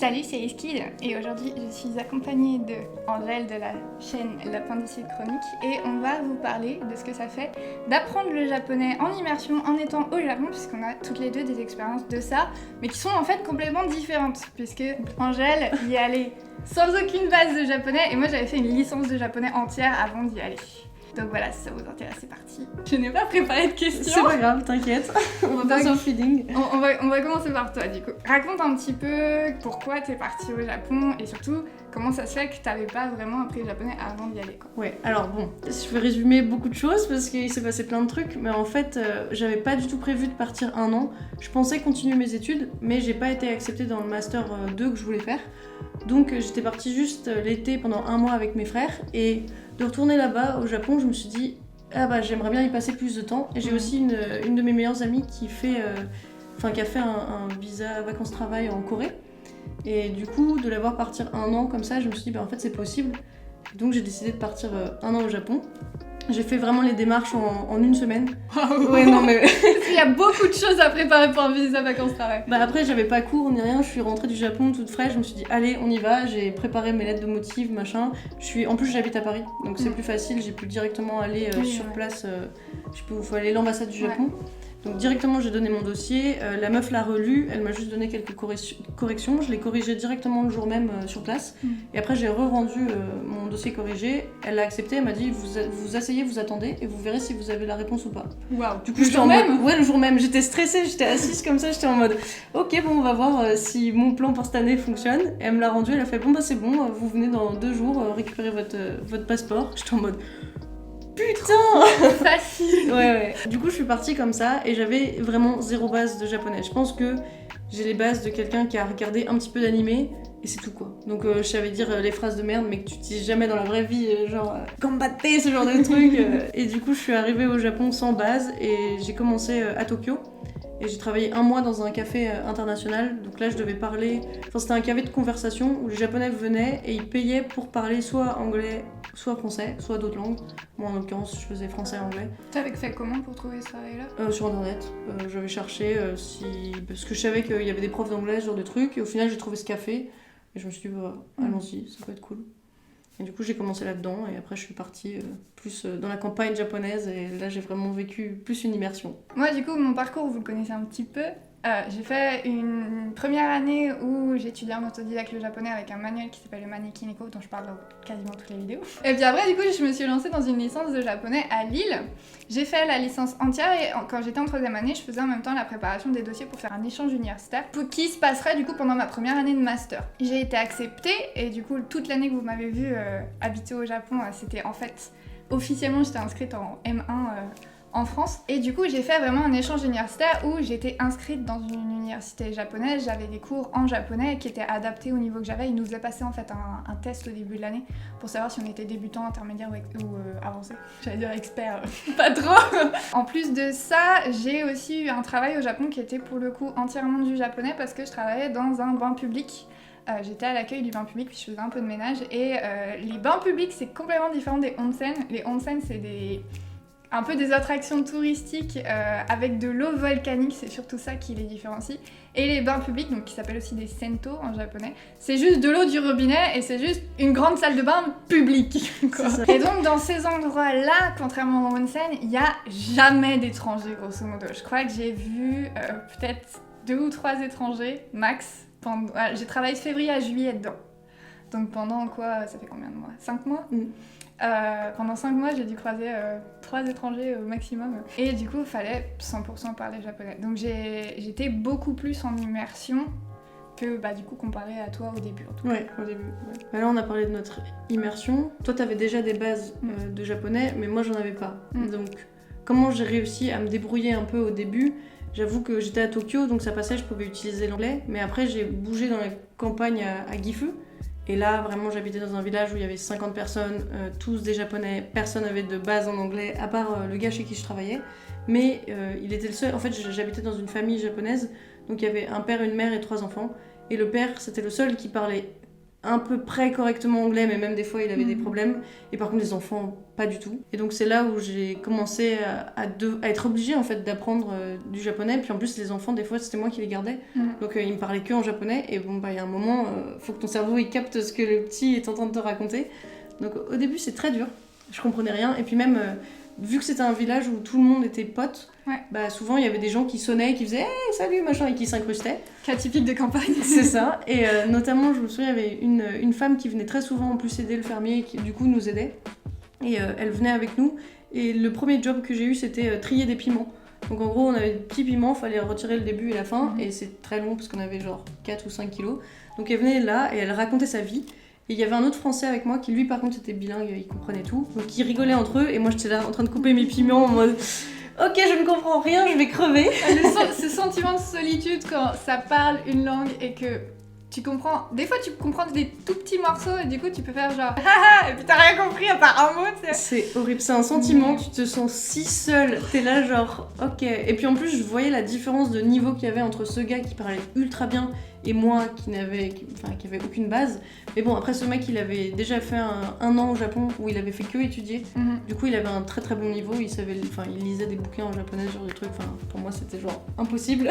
Salut, c'est Eskid et aujourd'hui je suis accompagnée de Angèle de la chaîne L'Appendicite Chronique et on va vous parler de ce que ça fait d'apprendre le japonais en immersion en étant au Japon, puisqu'on a toutes les deux des expériences de ça, mais qui sont en fait complètement différentes, puisque Angèle y est allée sans aucune base de japonais et moi j'avais fait une licence de japonais entière avant d'y aller. Donc voilà, si ça vous intéresse, c'est parti. Je n'ai pas préparé de questions. C'est pas grave, t'inquiète. On va passer au feeling. On va commencer par toi du coup. Raconte un petit peu pourquoi t'es partie au Japon et surtout comment ça se fait que t'avais pas vraiment appris le japonais avant d'y aller quoi. Ouais, alors bon, je vais résumer beaucoup de choses parce qu'il s'est passé plein de trucs, mais en fait, j'avais pas du tout prévu de partir un an. Je pensais continuer mes études, mais j'ai pas été acceptée dans le master 2 que je voulais faire. Donc j'étais partie juste l'été pendant un mois avec mes frères et de retourner là-bas au Japon, je me suis dit ah bah j'aimerais bien y passer plus de temps. Et j'ai aussi une de mes meilleures amies qui a fait un visa vacances-travail en Corée. Et du coup, de la voir partir un an comme ça, je me suis dit bah en fait c'est possible. Donc j'ai décidé de partir un an au Japon. J'ai fait vraiment les démarches en une semaine. Wow. Ouais, non mais... Il y a beaucoup de choses à préparer pour un visa vacances-travail. Bah après, j'avais pas cours ni rien, je suis rentrée du Japon toute fraîche, je me suis dit allez, on y va, j'ai préparé mes lettres de motif, machin. En plus, j'habite à Paris, donc c'est plus facile, j'ai pu directement aller sur place, il faut aller à l'ambassade du Japon. Donc directement j'ai donné mon dossier, la meuf l'a relu, elle m'a juste donné quelques corrections, je l'ai corrigé directement le jour même sur place. Et après j'ai re-rendu mon dossier corrigé, elle l'a accepté, elle m'a dit vous asseyez, vous attendez et vous verrez si vous avez la réponse ou pas. Waouh. Du coup, ouais, le jour même, j'étais stressée, j'étais assise comme ça, j'étais en mode ok bon on va voir si mon plan pour cette année fonctionne. Et elle me l'a rendu, elle a fait bon bah c'est bon, vous venez dans 2 jours récupérer votre passeport. J'étais en mode putain. Facile. Ouais. Du coup, je suis partie comme ça et j'avais vraiment zéro base de japonais. Je pense que j'ai les bases de quelqu'un qui a regardé un petit peu d'animé et c'est tout quoi. Donc je savais dire les phrases de merde mais que tu utilises jamais dans la vraie vie, genre combatte, ce genre de truc. Et du coup, je suis arrivée au Japon sans base et j'ai commencé à Tokyo. Et j'ai travaillé un mois dans un café international. Donc là, je devais parler... Enfin, c'était un café de conversation où les Japonais venaient et ils payaient pour parler soit anglais, soit français, soit d'autres langues. Moi, en l'occurrence, je faisais français et anglais. T'avais fait comment pour trouver ce travail-là ? Sur internet. J'avais cherché parce que je savais qu'il y avait des profs d'anglais, ce genre de trucs. Et au final, j'ai trouvé ce café. Et je me suis dit, bah, allons-y, ça peut être cool. Et du coup, j'ai commencé là-dedans. Et après, je suis partie plus dans la campagne japonaise. Et là, j'ai vraiment vécu plus une immersion. Moi, du coup, mon parcours, vous le connaissez un petit peu. J'ai fait une première année où j'ai étudié en autodidacte le japonais avec un manuel qui s'appelle le Manekineko, dont je parle dans quasiment toutes les vidéos. Et puis après, du coup, je me suis lancée dans une licence de japonais à Lille. J'ai fait la licence entière et quand j'étais en 3e année, je faisais en même temps la préparation des dossiers pour faire un échange universitaire qui se passerait du coup pendant ma première année de master. J'ai été acceptée et du coup, toute l'année que vous m'avez vue habiter au Japon, c'était en fait, officiellement, j'étais inscrite en M1 en France. Et du coup, j'ai fait vraiment un échange universitaire où j'étais inscrite dans une université japonaise. J'avais des cours en japonais qui étaient adaptés au niveau que j'avais. Ils nous faisaient passer en fait un test au début de l'année pour savoir si on était débutant, intermédiaire ou avancé. J'allais dire expert, pas trop. En plus de ça, j'ai aussi eu un travail au Japon qui était pour le coup entièrement du japonais parce que je travaillais dans un bain public. J'étais à l'accueil du bain public puis je faisais un peu de ménage. Et les bains publics, c'est complètement différent des onsen. Les onsen, c'est un peu des attractions touristiques avec de l'eau volcanique, c'est surtout ça qui les différencie. Et les bains publics, donc qui s'appellent aussi des sento en japonais, c'est juste de l'eau du robinet et c'est juste une grande salle de bain publique. Quoi. Et donc dans ces endroits-là, contrairement aux onsen, il n'y a jamais d'étrangers grosso modo. Je crois que j'ai vu peut-être 2 ou 3 étrangers max. J'ai travaillé de février à juillet dedans. Donc pendant quoi, ça fait combien de mois ? 5 mois pendant 5 mois, j'ai dû croiser 3 étrangers au maximum. Et du coup, il fallait 100% parler japonais. Donc j'étais beaucoup plus en immersion que du coup comparé à toi au début. En tout cas. Ouais, au début. Ouais. Là, on a parlé de notre immersion. Toi, t'avais déjà des bases de japonais, mais moi, j'en avais pas. Donc, comment j'ai réussi à me débrouiller un peu au début ? J'avoue que j'étais à Tokyo, donc ça passait, je pouvais utiliser l'anglais. Mais après, j'ai bougé dans la campagne à Gifu. Et là, vraiment, j'habitais dans un village où il y avait 50 personnes, tous des japonais. Personne n'avait de base en anglais, à part le gars chez qui je travaillais. Mais il était le seul. En fait, j'habitais dans une famille japonaise. Donc il y avait un père, une mère et 3 enfants. Et le père, c'était le seul qui parlait un peu près correctement anglais, mais même des fois il avait des problèmes. Et par contre les enfants, pas du tout. Et donc c'est là où j'ai commencé à être obligée en fait d'apprendre du japonais. Puis en plus les enfants, des fois c'était moi qui les gardais. Donc ils me parlaient que en japonais. Et bon, il y a un moment, faut que ton cerveau il capte ce que le petit est en train de te raconter. Donc au début c'est très dur. Je comprenais rien. Et puis même, vu que c'était un village où tout le monde était potes, bah souvent il y avait des gens qui sonnaient, qui faisaient hey, salut machin et qui s'incrustaient. Cas typique de campagne. C'est ça. Et notamment, je me souviens, il y avait une femme qui venait très souvent en plus aider le fermier, qui du coup nous aidait. Et elle venait avec nous. Et le premier job que j'ai eu, c'était trier des piments. Donc en gros, on avait des petits piments, fallait retirer le début et la fin. Et c'est très long parce qu'on avait genre 4 ou 5 kilos. Donc elle venait là et elle racontait sa vie. Et il y avait un autre Français avec moi qui, lui, par contre, était bilingue, il comprenait tout. Donc ils rigolaient entre eux et moi j'étais là en train de couper mes piments en mode ok, je ne comprends rien, je vais crever. Ce sentiment de solitude quand ça parle une langue et que tu comprends. Des fois, tu comprends des tout petits morceaux et du coup, tu peux faire genre haha et puis t'as rien compris à part un mot. C'est horrible, c'est un sentiment, tu te sens si seule. T'es là, genre ok. Et puis en plus, je voyais la différence de niveau qu'il y avait entre ce gars qui parlait ultra bien et moi qui avait aucune base. Mais bon, après ce mec, il avait déjà fait un an au Japon où il avait fait que étudier. Du coup, il avait un très très bon niveau. Il lisait des bouquins en japonais sur des trucs. Pour moi, c'était genre impossible.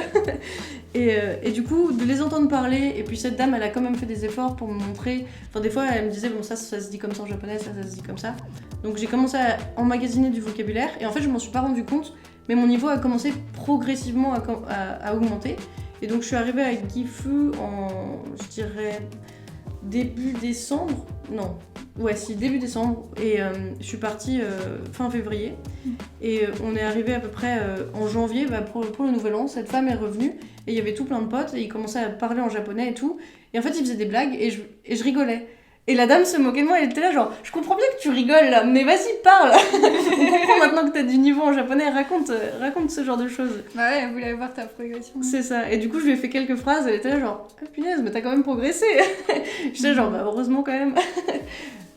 et du coup, de les entendre parler. Et puis cette dame, elle a quand même fait des efforts pour me montrer. Enfin, des fois, elle me disait bon, ça se dit comme ça en japonais, ça se dit comme ça. Donc j'ai commencé à emmagasiner du vocabulaire. Et en fait, je m'en suis pas rendu compte. Mais mon niveau a commencé progressivement à augmenter. Et donc je suis arrivée à Gifu en, je dirais, début décembre. Non, ouais, si, début décembre. Et je suis partie fin février. Et on est arrivé à peu près en janvier pour le nouvel an. Cette femme est revenue et il y avait tout plein de potes et ils commençaient à parler en japonais et tout. Et en fait, ils faisaient des blagues et je rigolais. Et la dame se moquait de moi, elle était là genre je comprends bien que tu rigoles là, mais vas-y parle. On comprend maintenant que t'as du niveau en japonais, raconte ce genre de choses. Bah ouais, elle voulait voir ta progression. C'est ça, et du coup je lui ai fait quelques phrases, elle était là genre ah, punaise mais t'as quand même progressé. J'étais genre bah heureusement quand même.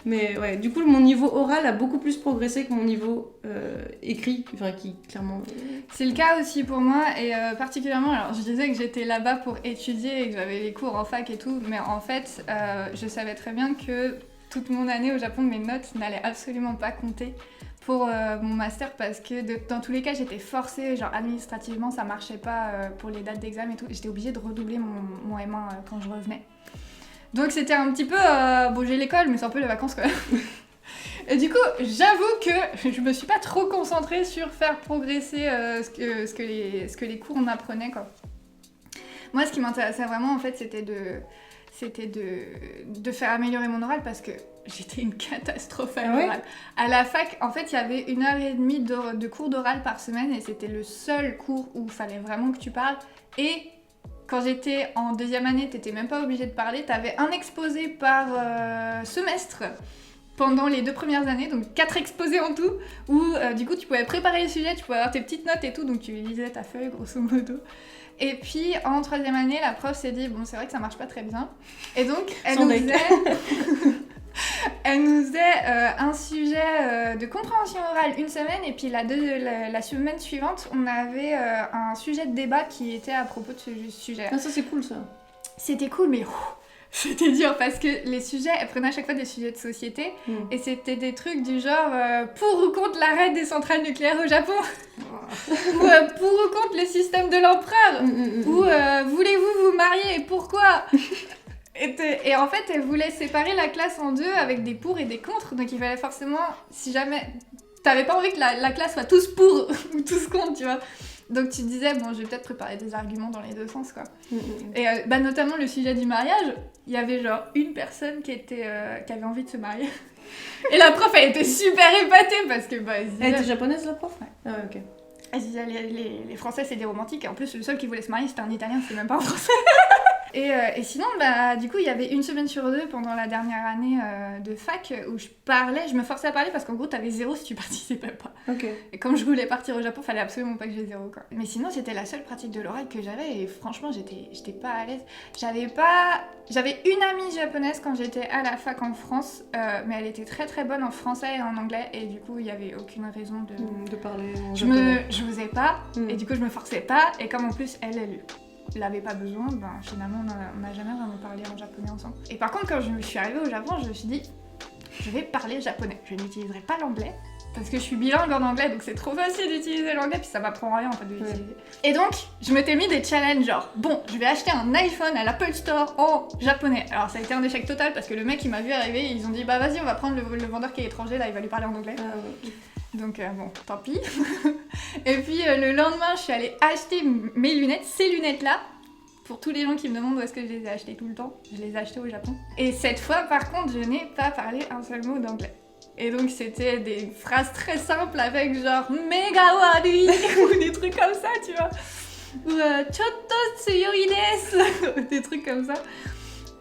Mais ouais, du coup mon niveau oral a beaucoup plus progressé que mon niveau écrit, enfin qui clairement... C'est le cas aussi pour moi et particulièrement, alors je disais que j'étais là-bas pour étudier et que j'avais les cours en fac et tout, mais en fait je savais très bien que toute mon année au Japon, mes notes n'allaient absolument pas compter pour mon master parce que dans tous les cas j'étais forcée, genre administrativement ça marchait pas pour les dates d'examen et tout, j'étais obligée de redoubler mon M1 quand je revenais. Donc c'était un petit peu, bon j'ai l'école mais c'est un peu les vacances quand même. Et du coup j'avoue que je me suis pas trop concentrée sur faire progresser ce que les cours on apprenait quoi. Moi ce qui m'intéressait vraiment en fait c'était de faire améliorer mon oral parce que j'étais une catastrophe à l'oral. À la fac, en fait, il y avait 1h30 de cours d'oral par semaine et c'était le seul cours où il fallait vraiment que tu parles. Et quand j'étais en deuxième année, t'étais même pas obligée de parler, t'avais un exposé par semestre pendant les 2 premières années, donc 4 exposés en tout, où du coup tu pouvais préparer les sujets, tu pouvais avoir tes petites notes et tout, donc tu lisais ta feuille grosso modo. Et puis en 3e année, la prof s'est dit bon c'est vrai que ça marche pas très bien, et donc elle nous faisait un sujet de compréhension orale une semaine, et puis la semaine suivante on avait un sujet de débat qui était à propos de ce sujet. Ah ça c'est cool ça. C'était cool mais c'était dur parce que les sujets, elle prenait à chaque fois des sujets de société et c'était des trucs du genre pour ou contre l'arrêt des centrales nucléaires au Japon ou pour ou contre le système de l'empereur ou voulez-vous vous marier et pourquoi. Et en fait, elle voulait séparer la classe en deux avec des pour et des contre, donc il fallait forcément, si jamais t'avais pas envie que la classe soit tous pour ou tous contre, tu vois. Donc tu disais, bon, je vais peut-être préparer des arguments dans les deux sens, quoi. Et notamment le sujet du mariage, il y avait genre une personne qui avait envie de se marier. Et la prof, elle était super épatée parce que... Elle était japonaise, la prof? Ouais. Ah ouais, ok. Elle disait, les Français, c'est des romantiques. Et en plus, le seul qui voulait se marier, c'était un Italien, c'était même pas un Français. Et sinon, du coup, il y avait une semaine sur 2 pendant la dernière année de fac où je me forçais à parler parce qu'en gros, t'avais 0 si tu participais pas. Ok. Et comme je voulais partir au Japon, fallait absolument pas que j'ai 0, quoi. Mais sinon, c'était la seule pratique de l'oral que j'avais et franchement, j'étais pas à l'aise. J'avais une amie japonaise quand j'étais à la fac en France, mais elle était très très bonne en français et en anglais et du coup, il y avait aucune raison de parler en japonais. Je n'osais pas et du coup, je me forçais pas et comme en plus, elle avait pas besoin, ben finalement on n'a jamais vraiment parlé en japonais ensemble. Et par contre quand je suis arrivée au Japon, je me suis dit je vais parler japonais, je n'utiliserai pas l'anglais parce que je suis bilingue en anglais donc c'est trop facile d'utiliser l'anglais puis ça m'apprend rien en fait de l'utiliser. Et donc je m'étais mis des challenges genre bon je vais acheter un iPhone à l'Apple Store en japonais. Alors ça a été un échec total parce que le mec il m'a vu arriver, ils ont dit bah vas-y on va prendre le vendeur qui est étranger là il va lui parler en anglais. Donc bon, tant pis. Et puis le lendemain, je suis allée acheter mes lunettes, ces lunettes-là. Pour tous les gens qui me demandent où est-ce que je les ai achetées tout le temps, je les ai achetées au Japon. Et cette fois, par contre, je n'ai pas parlé un seul mot d'anglais. Et donc c'était des phrases très simples avec genre Mega wari ou des trucs comme ça, tu vois. Ou Chotto tsuyoi desu, des trucs comme ça.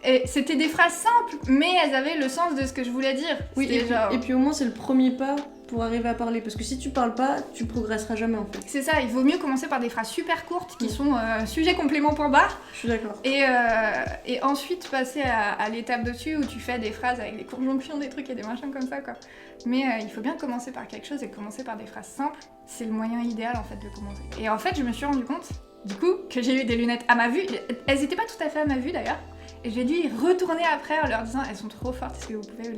Et c'était des phrases simples, mais elles avaient le sens de ce que je voulais dire. Oui, et puis au moins c'est le premier pas pour arriver à parler, parce que si tu parles pas, tu progresseras jamais en fait. C'est ça, il vaut mieux commencer par des phrases super courtes qui sont sujet complément point barre. Je suis d'accord. Et ensuite passer à l'étape dessus où tu fais des phrases avec des conjonctions, des trucs et des machins comme ça quoi. Mais il faut bien commencer par quelque chose et commencer par des phrases simples, c'est le moyen idéal en fait de commencer. Et en fait je me suis rendu compte, du coup, que j'ai eu des lunettes à ma vue, elles étaient pas tout à fait à ma vue d'ailleurs. Et j'ai dû y retourner après en leur disant elles sont trop fortes, est-ce que vous pouvez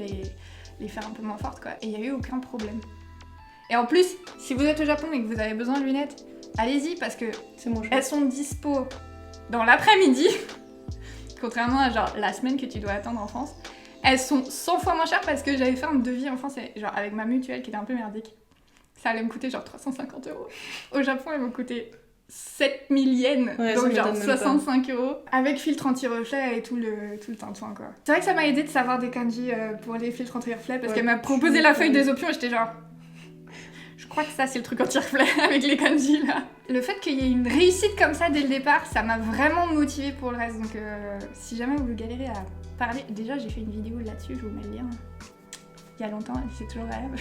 les faire un peu moins fortes quoi. Et il n'y a eu aucun problème. Et en plus, si vous êtes au Japon et que vous avez besoin de lunettes, allez-y parce que elles sont dispo dans l'après-midi, contrairement à genre la semaine que tu dois attendre en France. Elles sont 100 fois moins chères parce que j'avais fait un devis en France et genre avec ma mutuelle qui était un peu merdique. Ça allait me coûter genre 350 €. Au Japon, elles m'ont coûté 7000 yens, donc genre 65 €, avec filtre anti-reflet et tout le tintouin quoi. C'est vrai que ça m'a aidé de savoir des kanji pour les filtres anti-reflet parce qu'elle m'a proposé la feuille des options et j'étais genre... Je crois que ça c'est le truc anti-reflet avec les kanji là. Le fait qu'il y ait une réussite comme ça dès le départ, ça m'a vraiment motivée pour le reste. Donc si jamais vous galérez à parler... Déjà j'ai fait une vidéo là-dessus, je vous mets le lien. Il y a longtemps, c'est toujours valable.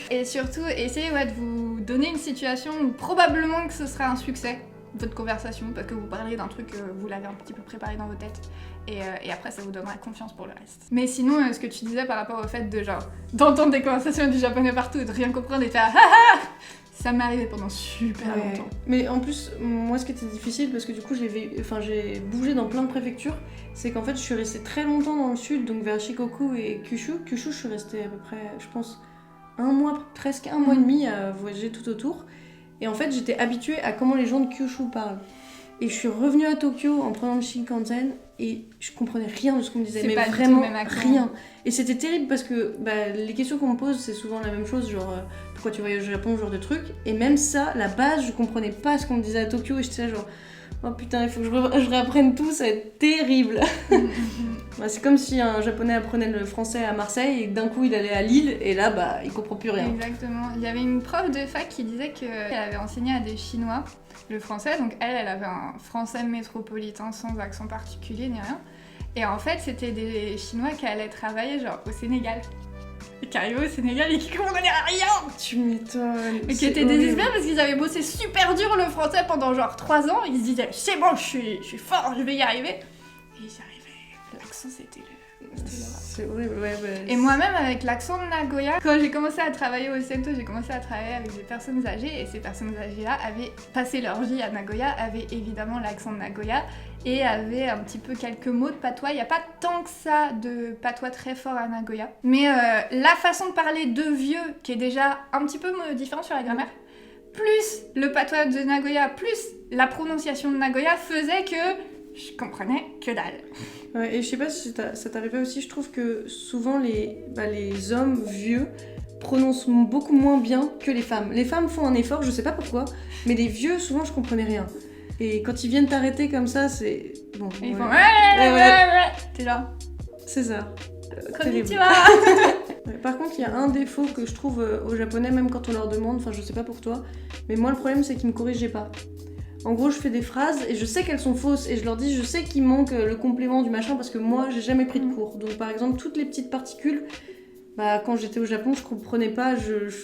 Et surtout, essayez de vous donner une situation où probablement que ce sera un succès, votre conversation, parce que vous parlez d'un truc, vous l'avez un petit peu préparé dans vos têtes, et après ça vous donnera confiance pour le reste. Mais sinon, ce que tu disais par rapport au fait de genre d'entendre des conversations du japonais partout et de rien comprendre et de faire ça m'est arrivé pendant super longtemps. Mais en plus, moi ce qui était difficile, parce que du coup j'ai bougé dans plein de préfectures, c'est qu'en fait je suis restée très longtemps dans le sud, donc vers Shikoku et Kyushu. Kyushu je suis restée à peu près, je pense, presque un mois et demi à voyager tout autour. Et en fait j'étais habituée à comment les gens de Kyushu parlent. Et je suis revenue à Tokyo en prenant le Shinkansen et je comprenais rien de ce qu'on me disait, mais vraiment rien. Et c'était terrible parce que les questions qu'on me pose c'est souvent la même chose, genre pourquoi tu voyages au Japon, ce genre de truc. Et même ça, la base, je comprenais pas ce qu'on me disait à Tokyo et j'étais là genre oh putain, il faut que je réapprenne tout, ça va être terrible. C'est comme si un japonais apprenait le français à Marseille et que d'un coup il allait à Lille et là il comprend plus rien. Exactement. Il y avait une prof de fac qui disait qu'elle avait enseigné à des Chinois le français, donc elle avait un français métropolitain sans accent particulier ni rien. Et en fait, c'était des Chinois qui allaient travailler genre au Sénégal. Et qui arrivaient au Sénégal et qui comprenaient rien. Tu m'étonnes. Et qui étaient désespérés parce qu'ils avaient bossé super dur le français pendant genre 3 ans. Ils se disaient c'est bon, je suis fort, je vais y arriver. Et ils y arrivaient. L'accent c'était c'est horrible, Et moi-même avec l'accent de Nagoya, quand j'ai commencé à travailler au Sento, j'ai commencé à travailler avec des personnes âgées et ces personnes âgées-là avaient passé leur vie à Nagoya, avaient évidemment l'accent de Nagoya et avaient un petit peu quelques mots de patois. Il n'y a pas tant que ça de patois très fort à Nagoya, mais la façon de parler de vieux qui est déjà un petit peu différente sur la grammaire, plus le patois de Nagoya, plus la prononciation de Nagoya faisait que je comprenais que dalle. Ouais, et je sais pas si ça t'arrivait aussi, je trouve que souvent les hommes vieux prononcent beaucoup moins bien que les femmes. Les femmes font un effort, je sais pas pourquoi, mais les vieux, souvent je comprenais rien. Et quand ils viennent t'arrêter comme ça, c'est... Bon, et ils font ouais. T'es là. C'est ça. Konnichiwa. Par contre, il y a un défaut que je trouve aux japonais, même quand on leur demande, enfin je sais pas pour toi, mais moi le problème c'est qu'ils me corrigeaient pas. En gros, je fais des phrases et je sais qu'elles sont fausses et je leur dis, je sais qu'il manque le complément du machin parce que moi, j'ai jamais pris de cours. Donc, par exemple, toutes les petites particules, quand j'étais au Japon, je comprenais pas.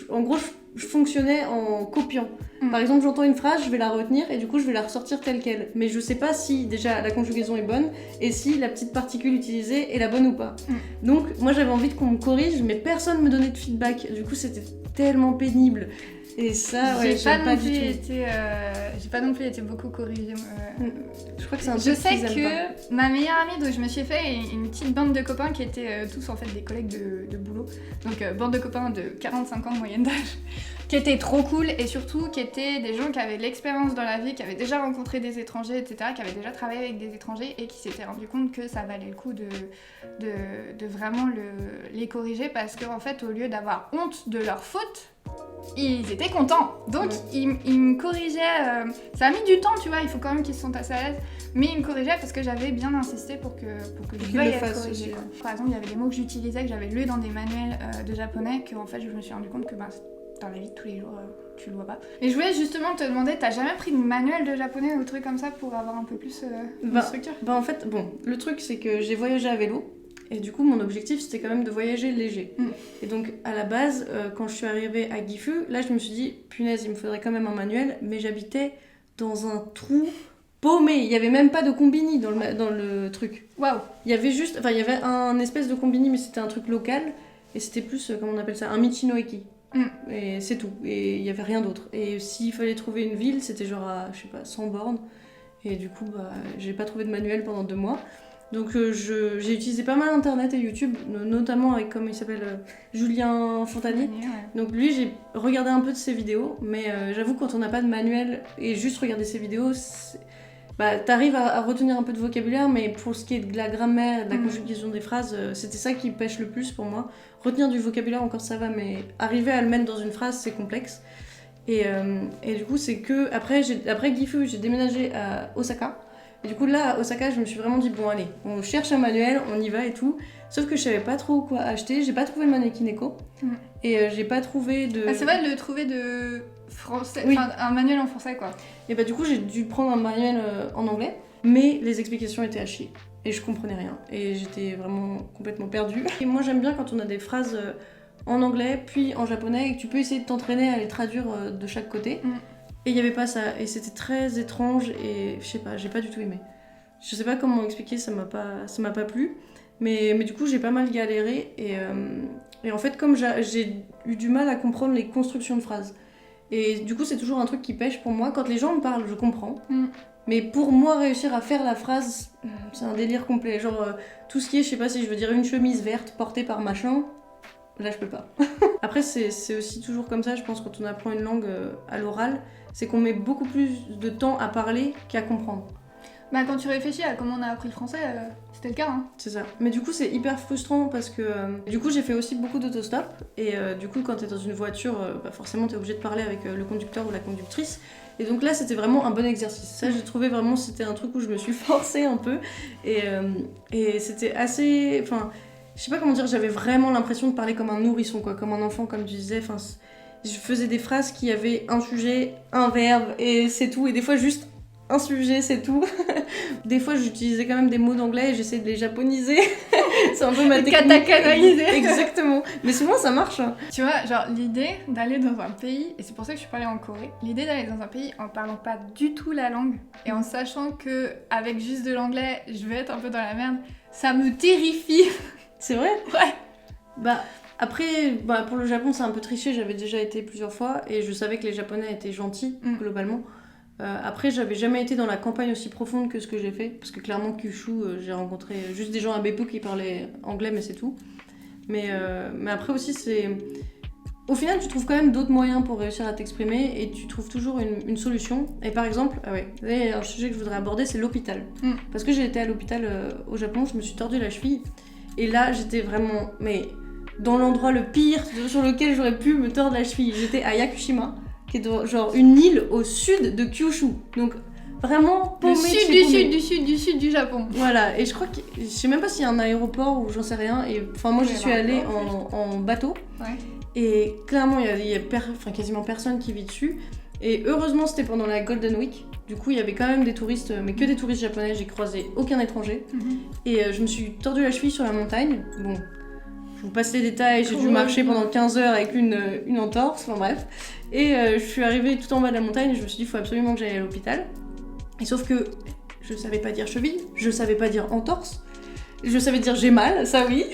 En gros, je fonctionnais en copiant. Par exemple, j'entends une phrase, je vais la retenir et du coup, je vais la ressortir telle quelle. Mais je sais pas si déjà la conjugaison est bonne et si la petite particule utilisée est la bonne ou pas. Donc, moi, j'avais envie qu'on me corrige, mais personne me donnait de feedback. Du coup, c'était tellement pénible. Et ça, ouais, j'ai pas, du tout. j'ai pas non plus été beaucoup corrigée. Je crois que c'est un Je truc sais qu'ils aiment pas. que ma meilleure amie, donc je me suis fait une petite bande de copains qui étaient tous en fait des collègues de boulot. Donc bande de copains de 45 ans moyenne d'âge, qui étaient trop cool et surtout qui étaient des gens qui avaient de l'expérience dans la vie, qui avaient déjà rencontré des étrangers, etc., qui avaient déjà travaillé avec des étrangers et qui s'étaient rendu compte que ça valait le coup de vraiment les corriger parce qu'en fait, au lieu d'avoir honte de leurs fautes, ils étaient contents. Donc ils me corrigeaient. Ça a mis du temps, tu vois, il faut quand même qu'ils se sentent assez à l'aise. Mais ils me corrigeaient parce que j'avais bien insisté pour que je veuille être corrigée. Par exemple, il y avait des mots que j'utilisais, que j'avais lus dans des manuels de japonais, que en fait je me suis rendu compte que dans la vie de tous les jours, tu le vois pas. Et je voulais justement te demander, t'as jamais pris de manuel de japonais ou truc comme ça pour avoir un peu plus de structure? En fait, bon, le truc c'est que j'ai voyagé à vélo. Et du coup, mon objectif, c'était quand même de voyager léger. Et donc, à la base, quand je suis arrivée à Gifu, là, je me suis dit, punaise, il me faudrait quand même un manuel. Mais j'habitais dans un trou paumé. Il n'y avait même pas de combini dans le truc. Waouh! Il y avait juste... Enfin, il y avait un espèce de combini, mais c'était un truc local. Et c'était plus, comment on appelle ça, un Michinoeki. Et c'est tout. Et il n'y avait rien d'autre. Et s'il fallait trouver une ville, c'était genre à, je sais pas, 100 bornes. Et du coup, j'ai pas trouvé de manuel pendant 2 mois. Donc j'ai utilisé pas mal internet et YouTube, notamment avec, comme il s'appelle, Julien Fontanier. Ouais. Donc lui, j'ai regardé un peu de ses vidéos, mais j'avoue quand on n'a pas de manuel et juste regarder ses vidéos, t'arrives à retenir un peu de vocabulaire, mais pour ce qui est de la grammaire, de la conjugaison des phrases, c'était ça qui pêche le plus pour moi. Retenir du vocabulaire encore ça va, mais arriver à le mettre dans une phrase, c'est complexe. Et du coup, c'est que après Gifu, j'ai déménagé à Osaka. Et du coup là à Osaka je me suis vraiment dit bon allez on cherche un manuel, on y va et tout, sauf que je savais pas trop quoi acheter, j'ai pas trouvé le Maneki Neko et j'ai pas trouvé de... Ah c'est vrai de le trouver de français, oui. Enfin un manuel en français quoi. Et du coup j'ai dû prendre un manuel en anglais, mais les explications étaient à chier et je comprenais rien et j'étais vraiment complètement perdue. Et moi j'aime bien quand on a des phrases en anglais puis en japonais et que tu peux essayer de t'entraîner à les traduire de chaque côté. Et il n'y avait pas ça, et c'était très étrange, et je sais pas, j'ai pas du tout aimé. Je sais pas comment expliquer, ça m'a pas plu, mais du coup j'ai pas mal galéré, et en fait comme j'ai eu du mal à comprendre les constructions de phrases. Et du coup c'est toujours un truc qui pêche pour moi, quand les gens me parlent je comprends, mais pour moi réussir à faire la phrase, c'est un délire complet, genre tout ce qui est, je sais pas si je veux dire une chemise verte portée par machin, là je peux pas. Après c'est aussi toujours comme ça, je pense quand on apprend une langue à l'oral, c'est qu'on met beaucoup plus de temps à parler qu'à comprendre. Quand tu réfléchis à comment on a appris le français, c'était le cas. Hein. C'est ça. Mais du coup, c'est hyper frustrant parce que du coup, j'ai fait aussi beaucoup d'autostop. Et du coup, quand t'es dans une voiture, forcément, t'es obligé de parler avec le conducteur ou la conductrice. Et donc là, c'était vraiment un bon exercice. Ça, j'ai trouvé vraiment, c'était un truc où je me suis forcée un peu. Et c'était assez... Enfin, je sais pas comment dire, j'avais vraiment l'impression de parler comme un nourrisson, quoi, comme un enfant, comme tu disais. Enfin, je faisais des phrases qui avaient un sujet, un verbe, et c'est tout. Et des fois, juste un sujet, c'est tout. Des fois, j'utilisais quand même des mots d'anglais et j'essayais de les japoniser. C'est un peu ma technique. Katakanaïser. Exactement. Mais souvent, ça marche. Hein. Tu vois, genre, l'idée d'aller dans un pays, et c'est pour ça que je suis pas allée en Corée, l'idée d'aller dans un pays en parlant pas du tout la langue, et en sachant que avec juste de l'anglais, je vais être un peu dans la merde, ça me terrifie. C'est vrai ? Ouais. Après, pour le Japon, c'est un peu triché. J'avais déjà été plusieurs fois et je savais que les Japonais étaient gentils, globalement. Après, j'avais jamais été dans la campagne aussi profonde que ce que j'ai fait. Parce que clairement, Kyushu, j'ai rencontré juste des gens à Beppu qui parlaient anglais, mais c'est tout. Mais après aussi, c'est... Au final, tu trouves quand même d'autres moyens pour réussir à t'exprimer et tu trouves toujours une solution. Et par exemple, un sujet que je voudrais aborder, c'est l'hôpital. Parce que j'ai été à l'hôpital au Japon, je me suis tordu la cheville. Et là, j'étais vraiment... dans l'endroit le pire sur lequel j'aurais pu me tordre la cheville. J'étais à Yakushima, qui est genre une île au sud de Kyushu. Donc vraiment paumé. Du sud du Japon. Voilà, et je crois que... Je sais même pas s'il y a un aéroport ou j'en sais rien. Et enfin, moi, j'y suis allée en bateau. Ouais. Et clairement, il y a quasiment personne qui vit dessus. Et heureusement, c'était pendant la Golden Week. Du coup, il y avait quand même des touristes, mais que des touristes japonais. J'ai croisé aucun étranger. Et je me suis tordu la cheville sur la montagne. Bon... Je vous passe les détails, j'ai dû marcher pendant 15 heures avec une entorse, enfin bref. Et je suis arrivée tout en bas de la montagne et je me suis dit il faut absolument que j'aille à l'hôpital. Et sauf que je savais pas dire cheville, je savais pas dire entorse. Je savais dire j'ai mal, ça oui.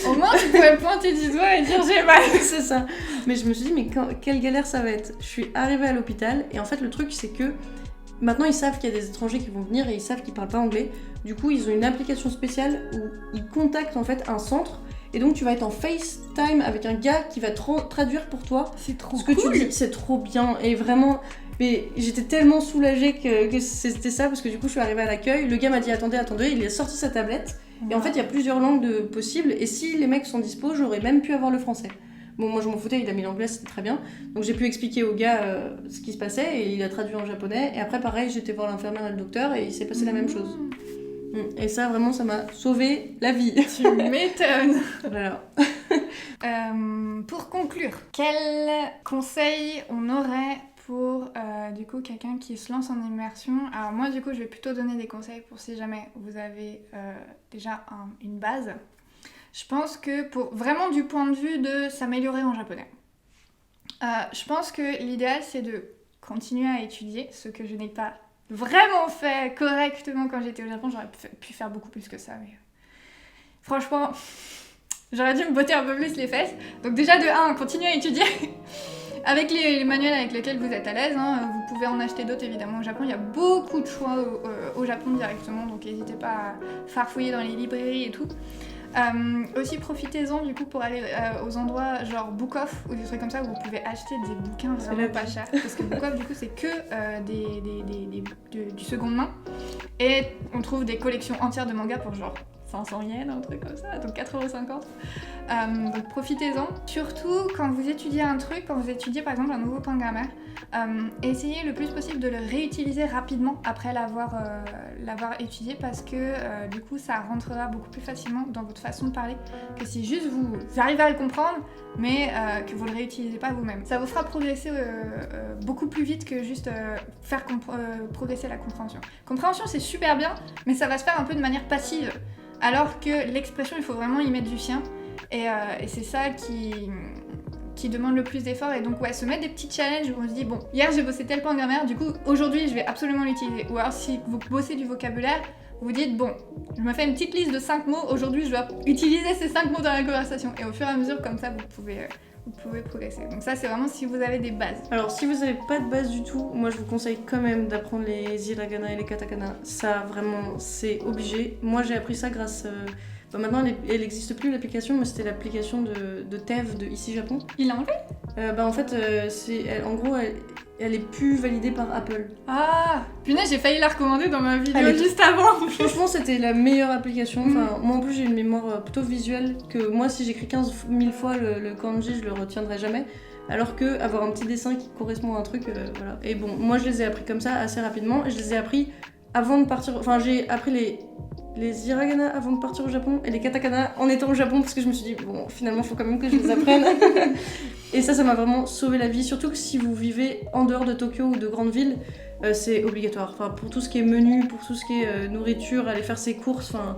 Au moins, tu pouvais pointer du doigt et dire j'ai mal. C'est ça. Mais je me suis dit, mais quelle galère ça va être. Je suis arrivée à l'hôpital et en fait, le truc, c'est que maintenant, ils savent qu'il y a des étrangers qui vont venir et ils savent qu'ils parlent pas anglais. Du coup, ils ont une application spéciale où ils contactent en fait un centre. Et donc, tu vas être en FaceTime avec un gars qui va traduire pour toi. C'est trop ce que cool. tu dis. C'est trop bien. Et vraiment, mais j'étais tellement soulagée que c'était ça parce que du coup, je suis arrivée à l'accueil. Le gars m'a dit attendez. Il a sorti sa tablette. Et en fait, il y a plusieurs langues possibles. Et si les mecs sont dispo, j'aurais même pu avoir le français. Bon, moi je m'en foutais, il a mis l'anglais, c'était très bien. Donc j'ai pu expliquer au gars ce qui se passait et il a traduit en japonais. Et après, pareil, j'étais voir l'infirmière et le docteur et il s'est passé la même chose. Et ça, vraiment, ça m'a sauvé la vie. Tu m'étonnes. Voilà. Pour conclure, quel conseil on aurait pour du coup quelqu'un qui se lance en immersion? Alors moi du coup je vais plutôt donner des conseils pour si jamais vous avez déjà une base. Je pense que pour vraiment du point de vue de s'améliorer en japonais, je pense que l'idéal c'est de continuer à étudier, ce que je n'ai pas vraiment fait correctement quand j'étais au Japon. J'aurais pu faire beaucoup plus que ça, mais franchement j'aurais dû me botter un peu plus les fesses. Donc déjà de 1, continuez à étudier avec les manuels avec lesquels vous êtes à l'aise, hein. Vous pouvez en acheter d'autres évidemment au Japon, il y a beaucoup de choix au Japon directement, donc n'hésitez pas à farfouiller dans les librairies et tout. Aussi profitez-en du coup pour aller aux endroits genre Book Off ou des trucs comme ça où vous pouvez acheter des bouquins vraiment pas chers, parce que Book Off du coup c'est que du seconde main et on trouve des collections entières de mangas pour genre 500 yens, un truc comme ça, donc 4,50€. Donc profitez-en. Surtout quand vous étudiez un truc, quand vous étudiez par exemple un nouveau point de grammaire, essayez le plus possible de le réutiliser rapidement après l'avoir étudié, parce que du coup ça rentrera beaucoup plus facilement dans votre façon de parler que si juste vous arrivez à le comprendre mais que vous le réutilisez pas vous-même. Ça vous fera progresser beaucoup plus vite que juste faire progresser la compréhension. Compréhension c'est super bien, mais ça va se faire un peu de manière passive. Alors que l'expression, il faut vraiment y mettre du sien. Et c'est ça qui demande le plus d'efforts. Et donc, ouais, se mettre des petits challenges où on se dit, bon, hier j'ai bossé tel point de grammaire, du coup, aujourd'hui, je vais absolument l'utiliser. Ou alors, si vous bossez du vocabulaire, vous dites, bon, je me fais une petite liste de 5 mots, aujourd'hui, je dois utiliser ces 5 mots dans la conversation. Et au fur et à mesure, comme ça, vous pouvez progresser. Donc ça, c'est vraiment si vous avez des bases. Alors, si vous n'avez pas de base du tout, moi, je vous conseille quand même d'apprendre les hiragana et les katakana. Ça, vraiment, c'est obligé. Moi, j'ai appris ça grâce... maintenant, elle n'existe plus, l'application, mais c'était l'application de Tev de Ici Japon. Il l'a enlevé ? En fait, en gros, elle est plus validée par Apple. Ah, punaise, j'ai failli la recommander dans ma vidéo juste avant. Franchement, c'était la meilleure application. Enfin, moi en plus, j'ai une mémoire plutôt visuelle, que moi, si j'écris 15 000 fois le kanji, je le retiendrai jamais. Alors que avoir un petit dessin qui correspond à un truc, voilà. Et bon, moi, je les ai appris comme ça, assez rapidement. Je les ai appris avant de partir... Enfin, j'ai appris les hiragana avant de partir au Japon et les katakana en étant au Japon, parce que je me suis dit, bon, finalement, il faut quand même que je les apprenne. Et ça m'a vraiment sauvé la vie, surtout que si vous vivez en dehors de Tokyo ou de grandes villes, c'est obligatoire. Enfin, pour tout ce qui est menu, pour tout ce qui est nourriture, aller faire ses courses, enfin,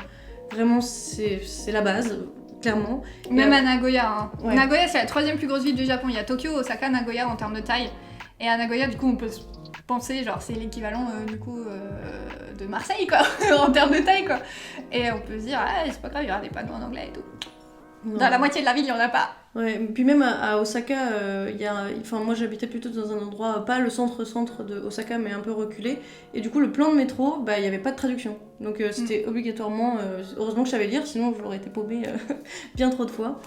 vraiment, c'est la base, clairement. Même à Nagoya, hein. Ouais. Nagoya, c'est la 3e plus grosse ville du Japon. Il y a Tokyo, Osaka, Nagoya en termes de taille. Et à Nagoya, du coup, on peut penser, genre, c'est l'équivalent, du coup, de Marseille, quoi, en termes de taille, quoi. Et on peut se dire, ah, c'est pas grave, il y aura des panneaux en anglais et tout. Non. Dans la moitié de la ville, il y en a pas. Ouais, puis même à Osaka, moi j'habitais plutôt dans un endroit, pas le centre de Osaka, mais un peu reculé. Et du coup, le plan de métro, il n'y avait pas de traduction. Donc c'était obligatoirement, heureusement que je savais lire, sinon je l'aurais été paumée bien trop de fois.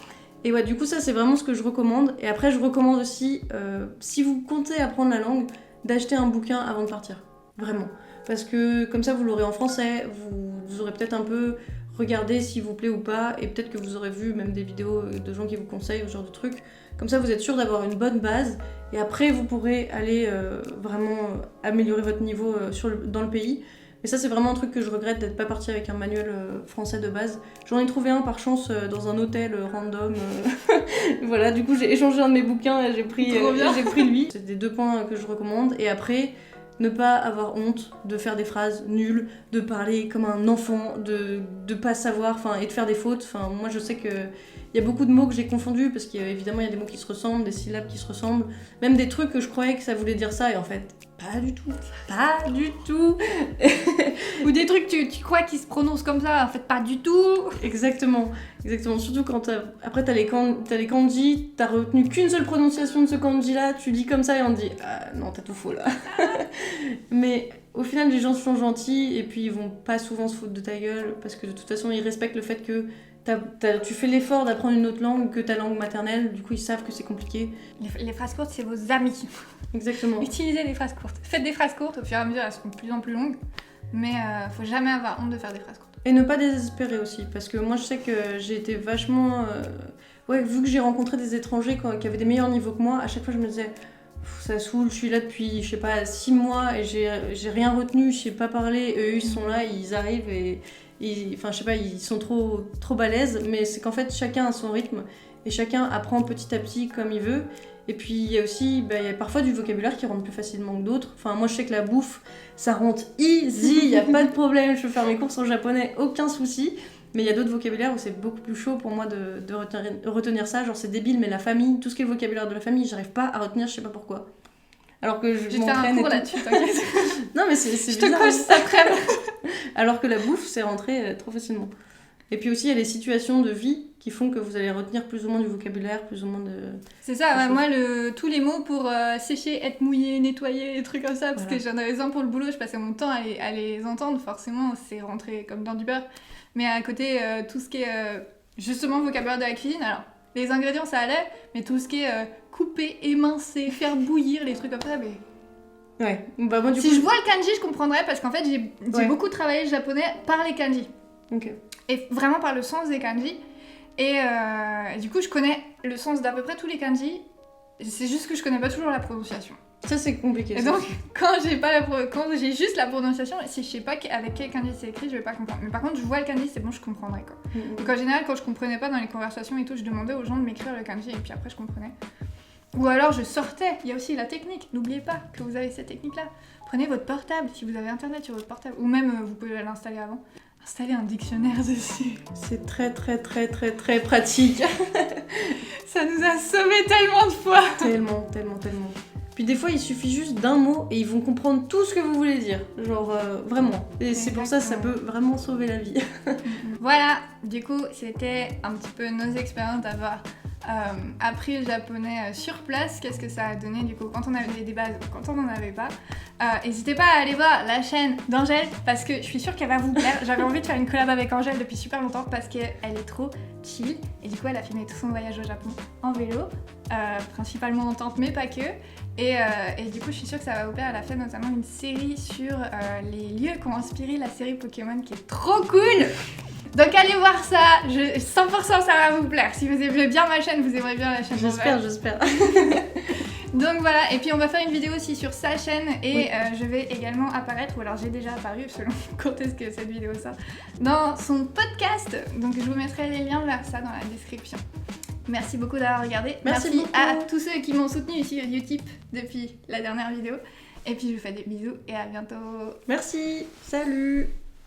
Et ouais, du coup, ça c'est vraiment ce que je recommande. Et après, je recommande aussi, si vous comptez apprendre la langue, d'acheter un bouquin avant de partir. Vraiment. Parce que comme ça, vous l'aurez en français, vous aurez peut-être un peu regardé s'il vous plaît ou pas, et peut-être que vous aurez vu même des vidéos de gens qui vous conseillent ce genre de trucs. Comme ça, vous êtes sûr d'avoir une bonne base, et après, vous pourrez aller vraiment améliorer votre niveau dans le pays. Mais ça, c'est vraiment un truc que je regrette d'être pas partie avec un manuel français de base. J'en ai trouvé un par chance dans un hôtel random. Voilà, du coup, j'ai échangé un de mes bouquins et j'ai pris lui. C'est des 2 points que je recommande. Et après, ne pas avoir honte de faire des phrases nulles, de parler comme un enfant, de pas savoir, et de faire des fautes. Moi, je sais que il y a beaucoup de mots que j'ai confondus parce qu'évidemment, il y a des mots qui se ressemblent, des syllabes qui se ressemblent, même des trucs que je croyais que ça voulait dire ça et en fait, Pas du tout. Pas du tout. Ou des trucs tu crois qu'ils se prononcent comme ça, en fait pas du tout. Exactement. Surtout quand après t'as les kanji, t'as retenu qu'une seule prononciation de ce kanji-là, tu lis comme ça et on te dit « Ah non, t'as tout faux là ». Mais au final, les gens sont gentils et puis ils vont pas souvent se foutre de ta gueule parce que de toute façon, ils respectent le fait que tu fais l'effort d'apprendre une autre langue que ta langue maternelle, du coup ils savent que c'est compliqué. Les phrases courtes, c'est vos amis. Exactement. Utilisez des phrases courtes. Faites des phrases courtes, au fur et à mesure elles seront de plus en plus longues, mais faut jamais avoir honte de faire des phrases courtes. Et ne pas désespérer aussi, parce que moi je sais que j'ai été vachement... vu que j'ai rencontré des étrangers qui avaient des meilleurs niveaux que moi, à chaque fois je me disais ça saoule, je suis là depuis, je sais pas, 6 mois et j'ai rien retenu, je sais pas parler, eux ils sont là, ils arrivent et enfin je sais pas, ils sont trop balèzes, mais c'est qu'en fait chacun a son rythme et chacun apprend petit à petit comme il veut. Et puis il y a aussi, il y a parfois du vocabulaire qui rentre plus facilement que d'autres. Enfin moi je sais que la bouffe, ça rentre easy, il y a pas de problème, je peux faire mes courses en japonais, aucun souci. Mais il y a d'autres vocabulaires où c'est beaucoup plus chaud pour moi de retenir ça, genre c'est débile, mais la famille, tout ce qui est le vocabulaire de la famille, j'arrive pas à retenir, je sais pas pourquoi. Alors que je vais te faire un cours là-dessus, t'inquiète. Non mais c'est je te coach cet après-midi. Alors que la bouffe, c'est rentré trop facilement. Et puis aussi, il y a les situations de vie qui font que vous allez retenir plus ou moins du vocabulaire, plus ou moins de... C'est ça, ouais, moi, tous les mots pour sécher, être mouillé, nettoyer, des trucs comme ça, parce que j'en avais besoin pour le boulot, je passais mon temps à les entendre, forcément, c'est rentré comme dans du beurre. Mais à côté, tout ce qui est justement vocabulaire de la cuisine, alors, les ingrédients, ça allait, mais tout ce qui est couper, émincer, faire bouillir, les trucs comme ça, mais... Ouais, bah moi du si coup... je vois le kanji, je comprendrais, parce qu'en fait, j'ai beaucoup travaillé le japonais par les kanji. Ok. Et vraiment par le sens des kanji. Et du coup, je connais le sens d'à peu près tous les kanji. C'est juste que je connais pas toujours la prononciation. Ça, c'est compliqué. Et donc, quand j'ai juste la prononciation, si je sais pas avec quel kanji c'est écrit, je vais pas comprendre. Mais par contre, je vois le kanji, c'est bon, je comprendrai quoi. Donc en général, quand je comprenais pas dans les conversations et tout, je demandais aux gens de m'écrire le kanji et puis après je comprenais. Ou alors je sortais. Il y a aussi la technique. N'oubliez pas que vous avez cette technique-là. Prenez votre portable si vous avez internet sur votre portable. Ou même, vous pouvez l'installer avant. Installer un dictionnaire dessus. C'est très pratique. Ça nous a sauvé tellement de fois. Tellement. Puis des fois, il suffit juste d'un mot et ils vont comprendre tout ce que vous voulez dire. Genre, vraiment. Et c'est pour ça peut vraiment sauver la vie. Voilà, du coup, c'était un petit peu nos expériences d'avoir appris le japonais sur place. Qu'est-ce que ça a donné du coup quand on avait des bases ou quand on n'en avait pas. N'hésitez pas à aller voir la chaîne d'Angèle parce que je suis sûre qu'elle va vous plaire. J'avais envie de faire une collab avec Angèle depuis super longtemps parce qu'elle est trop chill et du coup elle a filmé tout son voyage au Japon en vélo, principalement en tente mais pas que. Et du coup je suis sûre que ça va vous plaire. Elle a fait notamment une série sur les lieux qui ont inspiré la série Pokémon qui est trop cool. Donc allez voir ça, 100% ça va vous plaire. Si vous aimez bien ma chaîne, vous aimerez bien la chaîne. J'espère. Donc voilà, et puis on va faire une vidéo aussi sur sa chaîne et je vais également apparaître, ou alors j'ai déjà apparu selon quand est-ce que cette vidéo sort, dans son podcast. Donc je vous mettrai les liens vers ça dans la description. Merci beaucoup d'avoir regardé. Merci à tous ceux qui m'ont soutenu sur Utip depuis la dernière vidéo. Et puis je vous fais des bisous et à bientôt. Merci, salut.